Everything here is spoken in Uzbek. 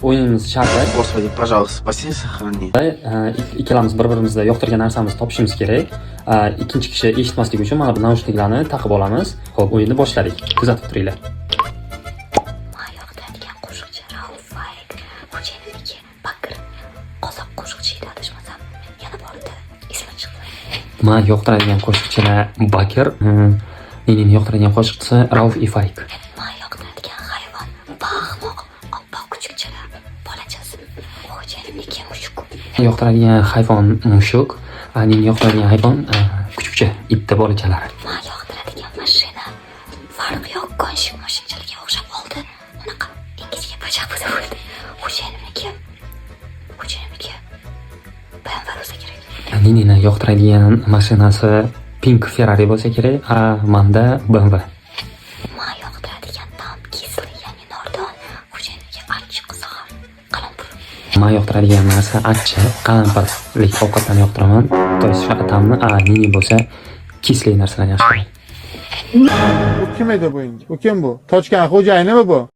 o'yinimiz sharti Господи, пожалуйста, спаси, сохрани. ikkalamiz bir-birimizda yoqtirgan narsamizni topishimiz kerak. Ikkinchi kishi eshitmasligi uchun mana bu naushniklarni taqib olamiz. Xo'p, o'yinni boshladik. Kuzatib turinglar. yoqtiradigan qo'shiqchi Rauf Fayk, Xo'jayeviniki Bakir, qozoq qo'shiqchi edi adashmasam. Yana bor edi, ismi chiqdi. Men yoqtiradigan qo'shiqchilar Bakir, mening yoqtiradigan qo'shiqchisi Rauf Ifayk. Men yoqtiradigan hayvon bahmoq, oppoq kuchukchalar, bolachasi. Xo'jayeviniki mushuk. Yoqtiradigan hayvon mushuk, mening yoqtiradigan hayvon kuchukcha, itda bolachalari. Men yoqtiradigan mashina farqi yo'q, konshik mashinchaliga o'xshab qoldi. Unaqa ingichka bajaq bo'ldi. Xo'jayeviniki BMW bo'lsa kerak. Nina yoqtiradigan mashinasi Pink Ferrari bo'lsa kerak, menda BMW. Men yoqtiradigan tam kisli, ya'ni nordon. Xo'jayeviniki achchiq zahar, qalampir. Men yoqtiradigan narsa achchiq, qalampirlik ovqatlarni yoqtiraman. To есть shu atamni, Nini bo'lsa kisli narsalarni yaxshi ko'radi. Bu kim edi bu endi? Bu kim bu? Tochkan xo'jayinimi bu?